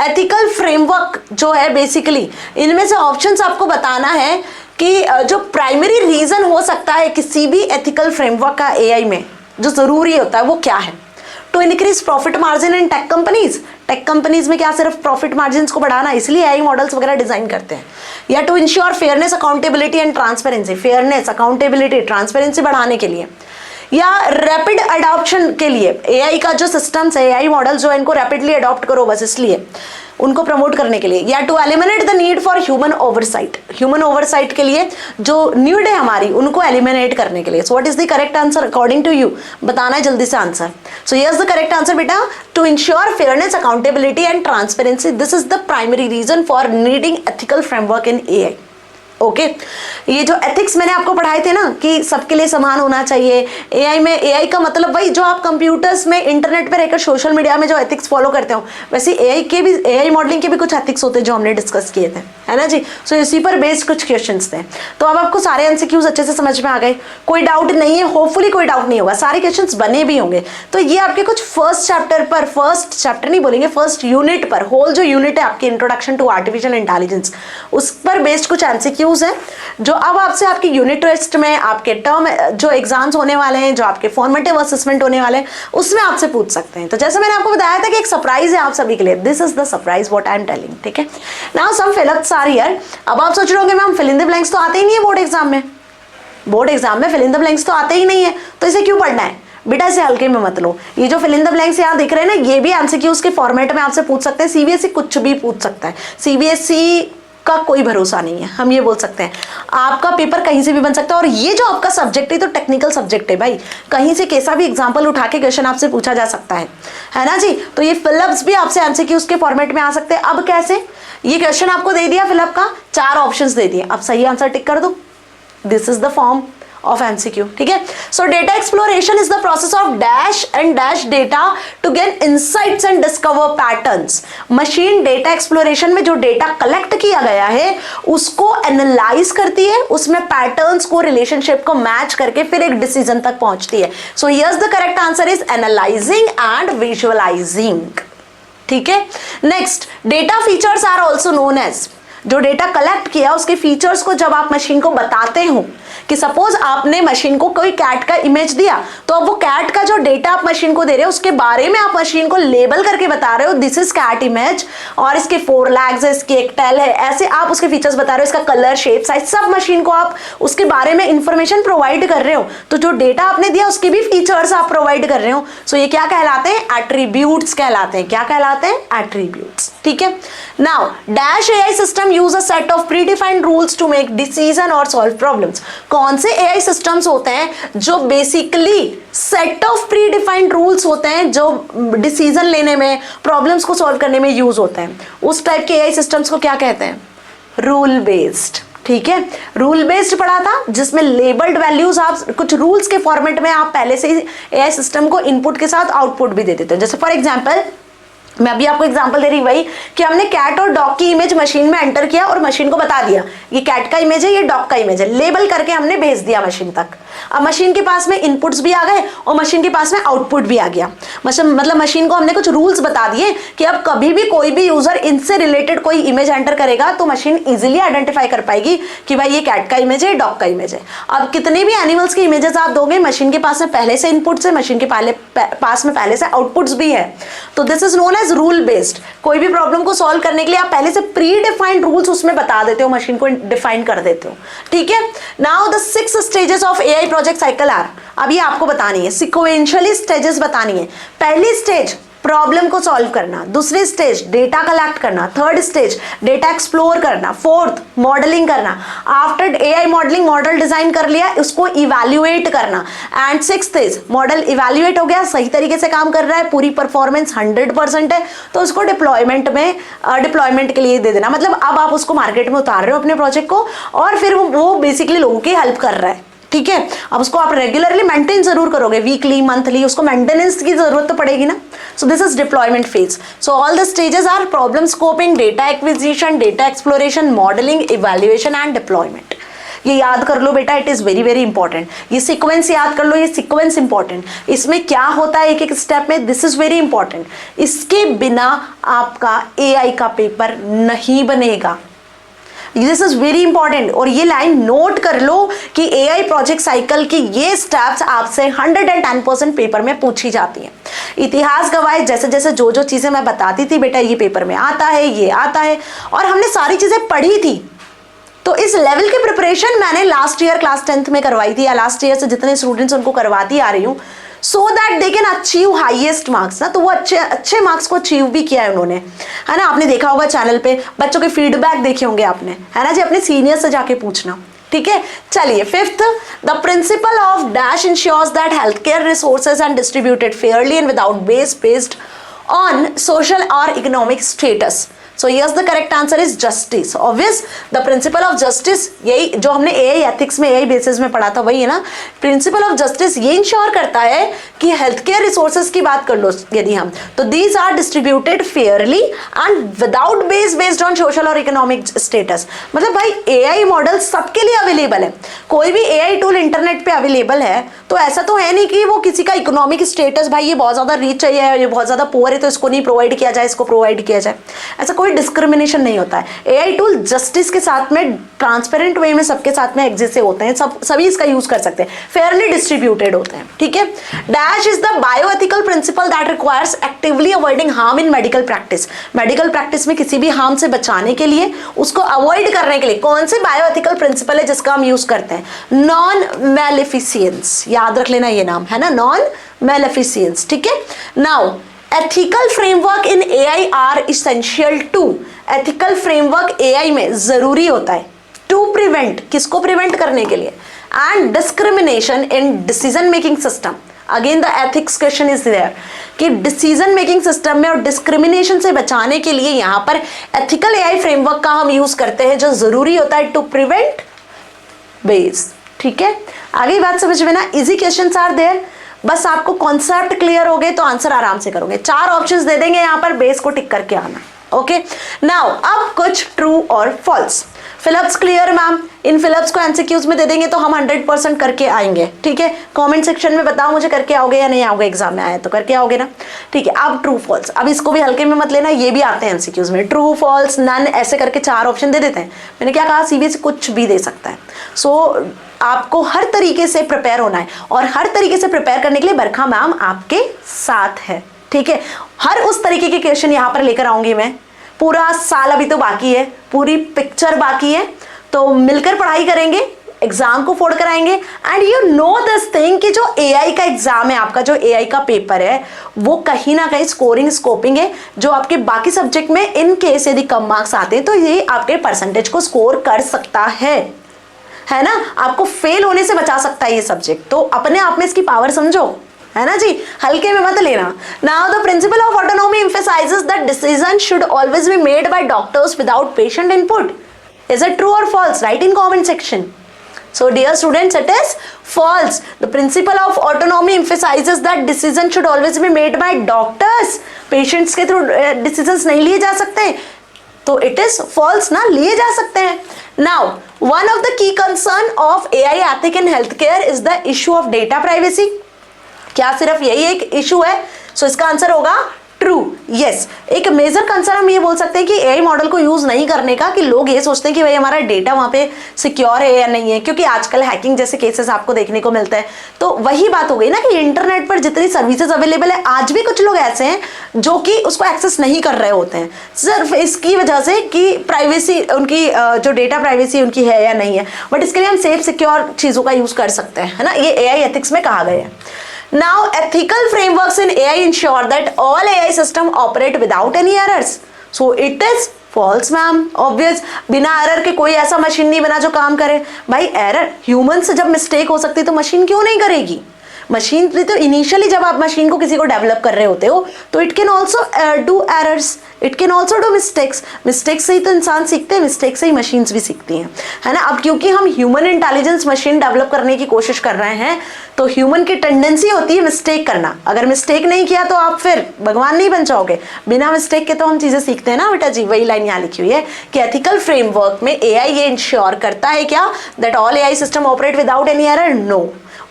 Ethical framework जो है बेसिकली इनमें से ऑप्शंस आपको बताना है कि जो प्राइमरी रीजन हो सकता है किसी भी एथिकल फ्रेमवर्क का एआई में जो जरूरी होता है वो क्या है? To increase profit margin in tech companies, tech companies में क्या सिर्फ प्रॉफिट मार्जिन को बढ़ाना, इसलिए एआई मॉडल्स वगैरह डिजाइन करते हैं, या to ensure fairness, accountability and transparency, fairness, accountability, transparency बढ़ाने के लिए, या रैपिड अडॉप्शन के लिए, एआई का जो सिस्टम्स है, एआई मॉडल जो है इनको रैपिडली अडॉप्ट करो बस इसलिए उनको प्रमोट करने के लिए, या to eliminate the need for human oversight, human oversight के लिए जो नीड है हमारी उनको एलिमिनेट करने के लिए। So what is the correct answer according to you? बताना है जल्दी से answer. So here's the correct answer बेटा, to ensure fairness, accountability and transparency, this is the primary reason for needing ethical framework in AI. Okay ये जो ethics मैंने आपको पढ़ाए थे ना कि सबके लिए समान होना चाहिए एआई में, एआई का मतलब वही जो आप कंप्यूटर्स में, इंटरनेट पे रहकर सोशल मीडिया में जो एथिक्स फॉलो करते हो, वैसे एआई के भी, एआई मॉडलिंग के भी कुछ एथिक्स होते हैं जो हमने डिस्कस किए थे, है ना जी। सो इसी पर बेस्ड कुछ क्वेश्चंस थे। तो अब आपको सारे एमसीक्यूज अच्छे से समझ में आ गए, कोई डाउट नहीं है, होपफुली कोई डाउट नहीं होगा, सारे क्वेश्चंस बने भी होंगे। तो ये आपके कुछ फर्स्ट चैप्टर पर, फर्स्ट चैप्टर नहीं बोलेंगे, फर्स्ट यूनिट पर, होल जो यूनिट है आपकी इंट्रोडक्शन टू आर्टिफिशियल इंटेलिजेंस, उस पर बेस्ड कुछ एमसीक्यूज हैं जो अब आपसे आपकी यूनिट टेस्ट में, आपके टर्म जो एग्जाम्स होने वाले हैं, जो आपके फॉर्मेटिव असेसमेंट होने वाले हैं, उसमें आपसे पूछ सकते हैं। तो जैसे मैंने आपको बताया था कि एक सरप्राइज है आप सभी के लिए, this is the surprise what I am telling. ठीक है, now some fill ups are here. अब आप सोच रहे होंगे ma'am fill in the blanks तो आते ही नहीं है बोर्ड एग्जाम में, बोर्ड एग्जाम में फिल इन द ब्लैंक्स तो आते ही नहीं है, तो इसे क्यों पढ़ना है? बेटा इसे हल्के में मत लो। ये जो फिल इन द ब्लैंक्स यहाँ दिख रहे हैं ना, ये भी एमसीक्यूज के फॉर्मेट में आपसे पूछ सकते हैं। सीबीएसई कुछ भी पूछ सकता है, सीबीएसई का कोई भरोसा नहीं है, हम ये बोल सकते हैं। आपका पेपर कहीं से भी बन सकता है, और ये जो आपका सब्जेक्ट है तो टेक्निकल सब्जेक्ट है भाई, कहीं से कैसा भी एग्जांपल उठा के क्वेश्चन आपसे पूछा जा सकता है ना जी। तो ये फिलअप्स भी आपसे एमसीक्यूज के फॉर्मेट में आ सकते हैं। अब कैसे? ये क्वेश्चन आपको दे दिया फिलअप का, 4 ऑप्शंस दे दिए, अब सही आंसर टिक कर दो, this is the form of MCQ। ठीक है, so data exploration is the process of dash and dash data to gain insights and discover patterns। Machine data exploration में जो डेटा कलेक्ट किया गया है उसको एनालाइज करती है, उसमें पैटर्न्स को, रिलेशनशिप को मैच करके फिर एक डिसीजन तक पहुंचती है। So here's the correct answer is analysing and visualising. ठीक है, next, data features are also known as, जो डेटा कलेक्ट किया उसके फीचर्स को जब आप मशीन को बताते हो, कि सपोज आपने मशीन को कोई कैट का इमेज दिया, तो अब वो कैट का जो डेटा आप मशीन को दे रहे हो उसके बारे में आप मशीन को लेबल करके बता रहे हो, दिस इज कैट इमेज, और इसके 4 legs है, इसकी एक टेल है, ऐसे आप उसके फीचर्स बता रहे हो, इसका कलर, शेप, साइज, सब मशीन को आप उसके बारे में इंफॉर्मेशन प्रोवाइड कर रहे हो। तो जो डेटा आपने दिया उसके भी फीचर्स आप प्रोवाइड कर रहे हो। सो ये क्या कहलाते हैं? एट्रीब्यूट्स कहलाते हैं। क्या कहलाते हैं? एट्रीब्यूट्स। ठीक है, now dash AI system use a set of predefined rules to make decision और सॉल्व प्रॉब्लम्स। कौन से एआई सिस्टम्स होते हैं जो basically set of predefined rules होते हैं, जो डिसीजन लेने में, प्रॉब्लम्स को सॉल्व करने में यूज होते हैं, उस टाइप के एआई सिस्टम्स को क्या कहते हैं? Rule based. ठीक है, रूल बेस्ड पढ़ा था जिसमें लेबल्ड वैल्यूज आप कुछ रूल्स के फॉर्मेट में आप पहले से ही एआई सिस्टम को इनपुट के साथ आउटपुट भी दे देते हैं। जैसे फॉर एग्जांपल मैं अभी आपको एग्जांपल दे रही वही कि हमने कैट और डॉग की इमेज मशीन में एंटर किया और मशीन को बता दिया ये कैट का इमेज है, ये डॉग का इमेज है, लेबल करके हमने भेज दिया मशीन तक। अब मशीन के पास में इनपुट्स भी आ गए और मशीन के पास में आउटपुट भी आ गया। मतलब मशीन को हमने कुछ रूल्स बता दिए कि अब कभी भी कोई भी यूजर इनसे रिलेटेड कोई इमेज एंटर करेगा तो मशीन इजिली आइडेंटिफाई कर पाएगी कि भाई ये कैट का इमेज है, डॉग का इमेज है। अब कितने भी एनिमल्स की इमेजेस आप दोगे, मशीन के पास में पहले से इनपुट्स है, मशीन के पास में पहले से आउटपुट्स भी है, तो this is known as rule based. कोई भी प्रॉब्लम को सॉल्व करने के लिए आप पहले से प्री डिफाइंड रूल्स उसमें बता देते हो, मशीन को डिफाइन कर देते हो। ठीक है, now the 6 stages of AI project cycle are, अब ये आपको बतानी है, सिक्वेंशियली स्टेजेस बतानी है। पहली स्टेज प्रॉब्लम को सॉल्व करना, दूसरी स्टेज डेटा कलेक्ट करना, थर्ड स्टेज डेटा एक्सप्लोर करना, फोर्थ मॉडलिंग करना, after AI modelling model design कर लिया उसको इवैल्यूएट करना, and sixth stage model evaluate हो गया, सही तरीके से काम कर रहा है, पूरी परफॉर्मेंस 100% है, तो उसको डिप्लॉयमेंट के लिए दे देना। मतलब अब आप उसको मार्केट में उतार रहे हो अपने प्रोजेक्ट को, और फिर वो बेसिकली लोगों की हेल्प कर रहा है, ठीक है। अब उसको आप रेगुलरली मेंटेन जरूर करोगे, वीकली मंथली, उसको मेंटेनेंस की जरूरत तो पड़ेगी ना। So this is deployment phase. So all the stages are problem scoping, data acquisition, data exploration, modelling, evaluation and deployment. ये याद कर लो बेटा, it is very very important. ये सीक्वेंस याद कर लो, ये सीक्वेंस इंपॉर्टेंट। इसमें क्या होता है एक एक स्टेप में, दिस इज वेरी इंपॉर्टेंट। इसके बिना आपका एआई का पेपर नहीं बनेगा। This is very important. और ये लाइन नोट कर लो कि एआई प्रोजेक्ट साइकिल की ये स्टेप्स आपसे 110% पेपर में पूछी जाती हैं। इतिहास गवाए जैसे जैसे जो जो चीजें मैं बताती थी बेटा, ये पेपर में आता है, ये आता है, और हमने सारी चीजें पढ़ी थी। तो इस लेवल की प्रिपरेशन मैंने लास्ट ईयर क्लास 10th में करवाई थी, या लास्ट ईयर से जितने स्टूडेंट्स उनको करवाती आ रही हूँ, so that they can achieve highest marks ना। तो वो अच्छे मार्क्स को अचीव भी किया है उन्होंने, है ना। आपने देखा होगा चैनल पे, बच्चों के फीडबैक देखे होंगे आपने, है ना जी। अपने सीनियर से जाके पूछना, ठीक है। चलिए fifth, the principle of dash ensures that health care resources and distributed fairly and without based on social और economic status. So yes, the correct answer is justice. Obvious, the principle of justice, यही जो हमने AI ethics में AI basis में पढ़ा था वही है ना। प्रिंसिपल ऑफ जस्टिस ये इंश्योर करता है कि हेल्थ केयर रिसोर्सेज की बात कर लो यदि हम, तो these are distributed fairly and without based on social और इकोनॉमिक स्टेटस। मतलब भाई एआई मॉडल सबके लिए अवेलेबल है। कोई भी एआई टूल इंटरनेट पे अवेलेबल है, तो ऐसा तो है नहीं कि वो किसी का इकोनॉमिक स्टेटस, भाई ये बहुत ज्यादा रीच चाहिए, ये बहुत ज्यादा पुअर है तो इसको नहीं प्रोवाइड किया जाए, इसको प्रोवाइड किया जाए, ऐसा कोई डिस्क्रिमिनेशन नहीं होता है। एआई टूल जस्टिस के साथ में, ट्रांसपेरेंट वे में सबके साथ में एग्जिस्ट से होते हैं, सभी इसका यूज कर सकते हैं, फेयरली डिस्ट्रीब्यूटेड होते हैं, ठीक है। Dash is the bioethical principle that requires actively avoiding harm in medical practice. Medical practice में किसी भी हार्म से बचाने के लिए, उसको अवॉइड करने के लिए कौन से बायोएथिकल प्रिंसिपल है जिसका हम यूज करते हैं? नॉन मैलेफिशियंस, याद रख लेना ये नाम, है ना, नॉन मैलेफिशियंस, ठीक है। Now ethical framework in AI are essential to, ethical framework AI में जरूरी होता है टू प्रिवेंट, किसको प्रिवेंट करने के लिए? And discrimination in decision making system. Again the ethics question is there कि डिसीजन मेकिंग सिस्टम में और डिस्क्रिमिनेशन से बचाने के लिए यहां पर एथिकल एआई फ्रेमवर्क का हम यूज करते हैं, जो जरूरी होता है टू प्रिवेंट बेस, ठीक है। आगे बात समझ में ना, इजी क्वेश्चंस आर देयर, बस आपको कॉन्सेप्ट क्लियर हो गए तो आंसर आराम से करोगे। 4 ऑप्शंस दे देंगे यहाँ पर, बेस को टिक करके आना, ओके। नाउ अब कुछ ट्रू और फॉल्स। फिलअप्स क्लियर मैम, इन फिलअप्स को एमसीक्यूज में दे देंगे तो हम 100% करके आएंगे, ठीक है। कमेंट सेक्शन में बताओ मुझे करके आओगे या नहीं आओगे, एग्जाम में आए तो करके आओगे ना, ठीक है। अब ट्रू फॉल्स, अब इसको भी हल्के में मत लेना, ये भी आते हैं एमसीक्यूज में, ट्रू फॉल्स नन ऐसे करके 4 ऑप्शन दे देते हैं। मैंने क्या कहा, सीबीएसई कुछ भी दे सकता है। सो आपको हर तरीके से प्रिपेयर होना है, और हर तरीके से प्रिपेयर करने के लिए बरखा मैम आपके साथ है, ठीक है। हर उस तरीके के क्वेश्चन यहाँ पर लेकर आऊंगी मैं। पूरा साल अभी तो बाकी है, पूरी पिक्चर बाकी है, तो मिलकर पढ़ाई करेंगे, एग्जाम को फोड़ कर आएंगे। And you know this thing कि जो एआई का एग्जाम है आपका, जो एआई का पेपर है, वो कहीं ना कहीं स्कोरिंग स्कोपिंग है, जो आपके बाकी सब्जेक्ट में इन केस यदि कम मार्क्स आते हैं तो ये आपके परसेंटेज को स्कोर कर सकता है ना, आपको फेल होने से बचा सकता है ये सब्जेक्ट। तो अपने आप में इसकी पावर समझो, है ना जी, हल्के में मत लेना। Now the principle of autonomy emphasizes that decision should always be made by doctors without patient input. Is it true or false? Write in comment section. So dear students, it is false. The principle of autonomy emphasizes that decision should always be made by doctors. Patients के through decisions नहीं लिए जा सकते, तो it is false ना, लिए जा सकते हैं। Now one of the key concern of AI ethic in health care is the issue of data privacy. क्या सिर्फ यही एक इशू है? सो इसका आंसर होगा ट्रू, यस। एक मेजर कंसर्न हम ये बोल सकते हैं कि एआई मॉडल को यूज नहीं करने का, कि लोग ये सोचते हैं कि भाई हमारा डेटा वहां पे सिक्योर है या नहीं है, क्योंकि आजकल हैकिंग जैसे केसेस आपको देखने को मिलते हैं। तो वही बात हो गई ना कि इंटरनेट पर जितनी सर्विसेज अवेलेबल है, आज भी कुछ लोग ऐसे हैं जो कि उसको एक्सेस नहीं कर रहे होते हैं, सिर्फ इसकी वजह से कि प्राइवेसी उनकी, जो डेटा प्राइवेसी उनकी है या नहीं है। बट इसके लिए हम सेफ सिक्योर चीजों का यूज कर सकते हैं, है ना, ये एआई एथिक्स में कहा गया है। Now, ethical frameworks in AI ensure that all AI systems operate without any errors. So it is false ma'am, obvious, बिना एरर के कोई ऐसा मशीन नहीं बना जो काम करे। भाई एरर, ह्यूमन से जब मिस्टेक हो सकती है तो मशीन क्यों नहीं करेगी? मशीन तो इनिशियली जब आप मशीन को किसी को डेवलप कर रहे होते हो तो it can also do errors, it can also do mistakes. Mistakes से ही तो इंसान सीखते हैं, मिस्टेक से ही मशीन्स भी सीखती हैं, है ना। अब क्योंकि हम ह्यूमन इंटेलिजेंस मशीन डेवलप करने की कोशिश कर रहे हैं तो ह्यूमन की टेंडेंसी होती है मिस्टेक करना। अगर मिस्टेक नहीं किया तो आप फिर भगवान नहीं बन जाओगे। बिना मिस्टेक के तो हम चीजें सीखते हैं ना बेटा जी। वही लाइन यहाँ लिखी हुई है कि एथिकल फ्रेमवर्क में एआई ये इंश्योर करता है क्या, that all AI system operate without any error. No,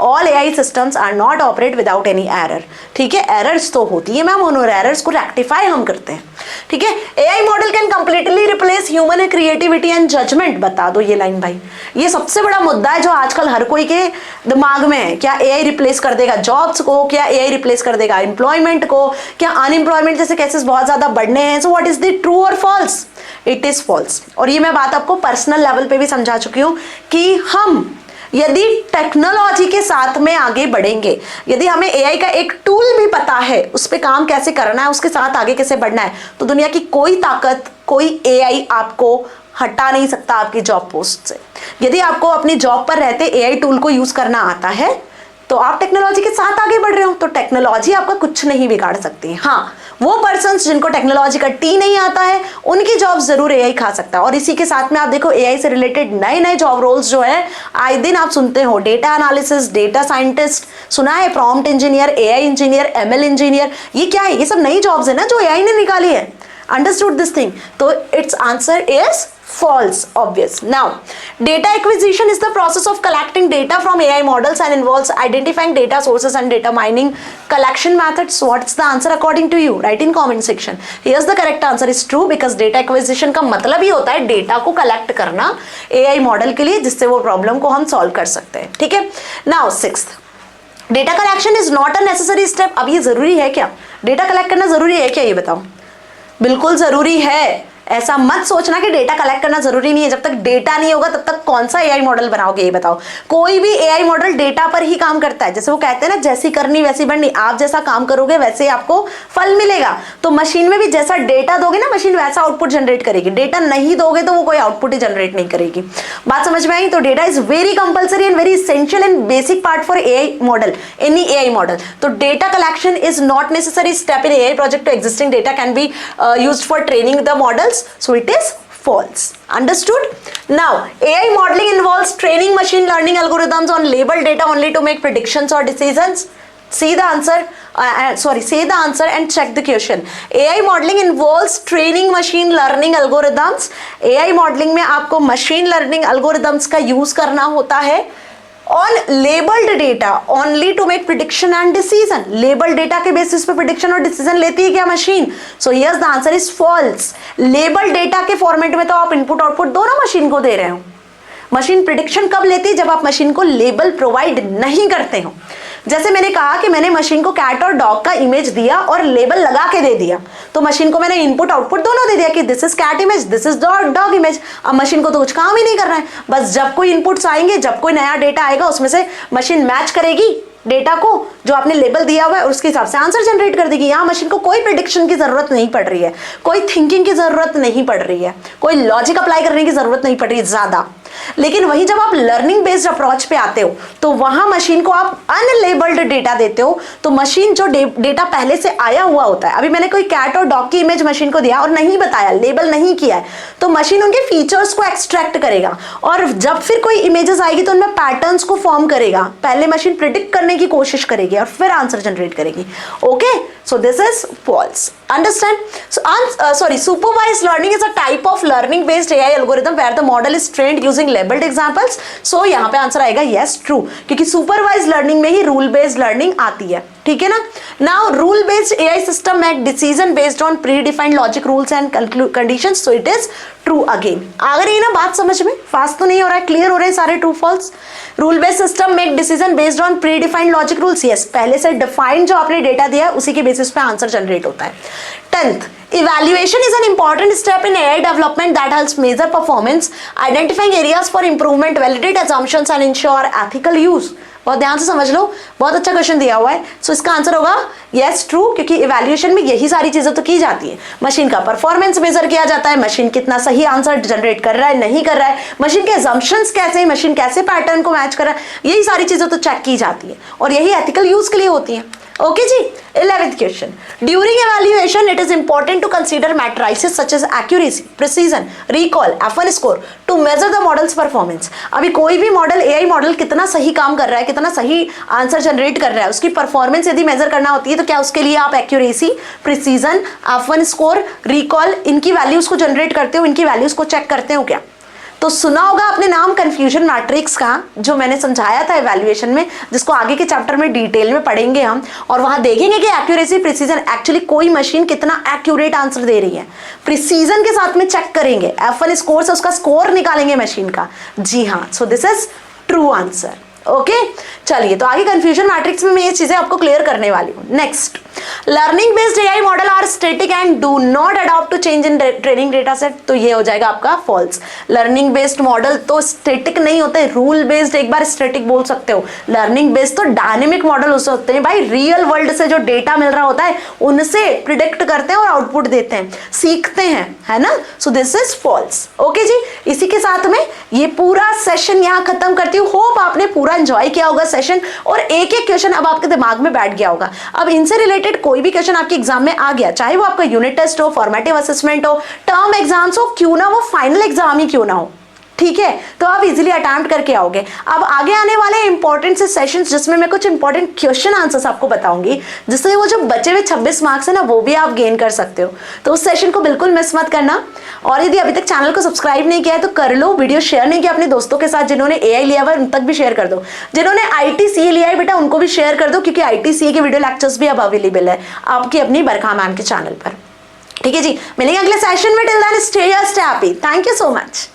all AI systems are not operate without any error. ठीक है, एरर्स तो होती है मैम, उन एरर्स को रेक्टिफाई हम करते हैं। ठीक है, AI model can completely replace human creativity and judgement. बता दो ये लाइन भाई, ये सबसे बड़ा मुद्दा है जो आजकल हर कोई के दिमाग में है। क्या एआई रिप्लेस कर देगा जॉब्स को, क्या एआई रिप्लेस कर देगा एम्प्लॉयमेंट को, क्या अनएम्प्लॉयमेंट जैसे केसेस बहुत ज्यादा बढ़ने हैं। So what is the true और फॉल्स? It is false. और ये मैं बात आपको पर्सनल लेवल पे भी समझा चुकी हूं कि हम यदि टेक्नोलॉजी के साथ में आगे बढ़ेंगे, यदि हमें एआई का एक टूल भी पता है, उस पर काम कैसे करना है, उसके साथ आगे कैसे बढ़ना है, तो दुनिया की कोई ताकत, कोई एआई आपको हटा नहीं सकता आपकी जॉब पोस्ट से। यदि आपको अपनी जॉब पर रहते एआई टूल को यूज करना आता है तो आप टेक्नोलॉजी के साथ आगे बढ़ रहे हो, तो टेक्नोलॉजी आपका कुछ नहीं बिगाड़ सकती। हाँ, वो पर्सन्स जिनको टेक्नोलॉजी का टी नहीं आता है उनकी जॉब जरूर एआई खा सकता है। और इसी के साथ में आप देखो एआई से रिलेटेड नए नए जॉब रोल्स जो है आए दिन आप सुनते हो। डेटा एनालिसिस, डेटा साइंटिस्ट सुना है, prompt engineer, AI engineer, ML engineer. ये क्या है? ये सब नई जॉब्स है ना जो एआई ने निकाली है। Understood this thing? तो it's answer is false, obvious. Now, data acquisition is the process of collecting data from AI models and involves identifying data sources and data mining collection methods. What's the answer according to you? Write in comment section. Here's the correct answer is true because data acquisition का मतलब ही होता है data को collect करना AI model के लिए, जिससे वो प्रॉब्लम को हम सॉल्व कर सकते हैं। ठीक है, now sixth, data collection is not a necessary step. अब ये जरूरी है क्या? डेटा कलेक्ट करना जरूरी है क्या? ये बताओ। बिल्कुल जरूरी है। ऐसा मत सोचना कि डेटा कलेक्ट करना जरूरी नहीं है। जब तक डेटा नहीं होगा तब तक कौन सा एआई मॉडल बनाओगे? ये बताओ। कोई भी एआई मॉडल डेटा पर ही काम करता है। जैसे वो कहते हैं ना, जैसी करनी वैसी बननी। आप जैसा काम करोगे वैसे ही आपको फल मिलेगा। तो मशीन में भी जैसा डेटा दोगे ना, मशीन वैसा आउटपुट जनरेट करेगी। डेटा नहीं दोगे तो वो कोई आउटपुट ही जनरेट नहीं करेगी। बात समझ में आई? तो data is very compulsory and very essential and basic part for AI model, any AI model. तो data collection is not necessary step in AI project. To existing data can be used for training the models. So it is false. Understood? Now, AI modeling involves training machine learning algorithms on labeled data only to make predictions or decisions. See the answer. Say the answer and check the question. AI modeling involves training machine learning algorithms. AI modeling में आपको machine learning algorithms का use करना होता है on labeled data only to make prediction and decision. Labeled data के basis पे prediction और decision लेती है क्या machine? So yes, the answer is false. Labeled data के फॉर्मेट में तो आप इनपुट आउटपुट दोनों मशीन को दे रहे हो। मशीन प्रिडिक्शन कब लेती है? जब आप मशीन को लेबल प्रोवाइड नहीं करते हो। जैसे मैंने कहा कि मैंने मशीन को कैट और डॉग का इमेज दिया और लेबल लगा के दे दिया, तो मशीन को मैंने इनपुट आउटपुट दोनों दे दिया कि this is cat image, this is dog image. अब मशीन को तो कुछ काम ही नहीं करना है, बस जब कोई इनपुट्स आएंगे, जब कोई नया डेटा आएगा, उसमें से मशीन मैच करेगी डेटा को जो आपने लेबल दिया हुआ है और उसके हिसाब से आंसर जनरेट कर देगी। यहाँ मशीन को कोई प्रिडिक्शन की जरूरत नहीं पड़ रही है, कोई थिंकिंग की जरूरत नहीं पड़ रही है, कोई लॉजिक अप्लाई करने की जरूरत नहीं पड़ रही है ज्यादा। लेकिन वही जब आप लर्निंग बेस्ड अप्रोच पे आते हो तो वहां मशीन को आप अनलेबल्ड डेटा देते हो, तो मशीन जो डेटा पहले से आया हुआ होता है, अभी मैंने कोई कैट और डॉग की इमेज मशीन को दिया और नहीं बताया, लेबल नहीं किया है, तो मशीन उनके फीचर्स को एक्सट्रैक्ट करेगा और जब फिर कोई इमेजेस आएगी तो उनमें पैटर्न्स को फॉर्म करेगा। पहले मशीन प्रिडिक्ट करने की कोशिश करेगी और फिर आंसर जनरेट करेगी। Okay, so this is false. Understand? So, supervised learning is a type of learning based AI algorithm where the model is trained using labeled examples. So यहाँ पे आंसर आएगा yes, true, क्योंकि supervised learning में ही rule based learning आती है. ठीक है ना? Now rule based AI system make decision based on predefined logic rules and conditions. So it is true again. आ गई है ना बात समझ में? फास्ट तो नहीं हो रहा है, क्लियर हो रहे हैं सारे true false. Rule based system make decision based on predefined logic rules. Yes, पहले से defined जो आपने डेटा दिया है उसी के बेसिस पे आंसर जनरेट होता है. 10th, evaluation is an important step in AI development that helps measure performance, identifying areas for improvement, validate assumptions and ensure ethical use. बहुत ध्यान से समझ लो, बहुत अच्छा क्वेश्चन दिया हुआ है। सो इसका आंसर होगा यस ट्रू, क्योंकि इवैल्यूएशन में यही सारी चीजें तो की जाती है। मशीन का परफॉर्मेंस मेजर किया जाता है, मशीन कितना सही आंसर जनरेट कर रहा है नहीं कर रहा है, मशीन के assumptions कैसे, मशीन कैसे पैटर्न को मैच कर रहा है, यही सारी चीजें तो चेक की जाती है और यही एथिकल यूज के लिए होती है। ओके जी। 11th question, during evaluation it is important to consider matrices such as accuracy, precision, recall, F1 score to measure the model's performance। अभी कोई भी मॉडल, AI मॉडल कितना सही काम कर रहा है, कितना सही आंसर जनरेट कर रहा है, उसकी परफॉर्मेंस यदि मेजर करना होती है तो क्या उसके लिए आप accuracy, precision, F1 score, recall, इनकी वैल्यूज को जनरेट करते हो, इनकी वैल्यूज को चेक करते हो क्या? तो सुना होगा आपने नाम कंफ्यूजन मैट्रिक्स का, जो मैंने समझाया था इवैल्यूएशन में, जिसको आगे के चैप्टर में डिटेल में पढ़ेंगे हम, और वहां देखेंगे कि एक्यूरेसी, प्रिसीजन, एक्चुअली कोई मशीन कितना एक्यूरेट आंसर दे रही है, प्रिसीजन के साथ में चेक करेंगे, F1 स्कोर से उसका स्कोर निकालेंगे मशीन का। जी हाँ, सो this is true answer. Okay चलिए, तो आगे कंफ्यूजन मैट्रिक्स में मैं ये चीजें आपको क्लियर करने वाली हूँ। Next, learning based AI model are static and do not adopt to change in training data set, तो ये हो जाएगा आपका फॉल्स। लर्निंग बेस्ड मॉडल तो स्टैटिक नहीं होते, रूल बेस्ड एक बार स्टैटिक बोल सकते हो, लर्निंग बेस्ड तो डायनेमिक मॉडल हो सकते हैं भाई, रियल वर्ल्ड से जो डेटा मिल रहा होता है उनसे प्रिडिक्ट करते हैं और आउटपुट देते हैं, सीखते हैं, है ना। So this is false. Okay जी, इसी के साथ में ये पूरा सेशन यहाँ खत्म करती हूँ। होप आपने पूरा एंजॉय किया होगा सेशन, और एक एक क्वेश्चन अब आपके दिमाग में बैठ गया होगा। अब इनसे रिलेटेड कोई भी क्वेश्चन आपके एग्जाम में आ गया, चाहे वो आपका यूनिट टेस्ट हो, फॉर्मेटिव असेसमेंट हो, टर्म एग्जाम्स हो, क्यों ना वो फाइनल एग्जाम ही क्यों ना हो, ठीक है, तो आप इजीली अटेम्प्ट करके आओगे। अब आगे आने वाले इंपॉर्टेंट से सेशंस जिसमें मैं कुछ इंपॉर्टेंट क्वेश्चन आंसर्स आपको बताऊंगी, जिससे वो जो बचे हुए 26 मार्क्स है ना, वो भी आप गेन कर सकते हो। तो उस सेशन को बिल्कुल मिस मत करना। और यदि अभी तक चैनल को सब्सक्राइब नहीं किया है तो कर लो, वीडियो शेयर नहीं किया अपने दोस्तों के साथ, जिन्होंने AI लिया हुआ है उन तक भी शेयर कर दो, जिन्होंने ITCA लिया है बेटा उनको भी शेयर कर दो, क्योंकि ITCA के वीडियो लेक्चर्स भी अब अवेलेबल है आपकी अपनी बरखा मैम के चैनल पर। ठीक है जी, मिलेंगे अगले सेशन में। Till then stay happy. Thank you so much.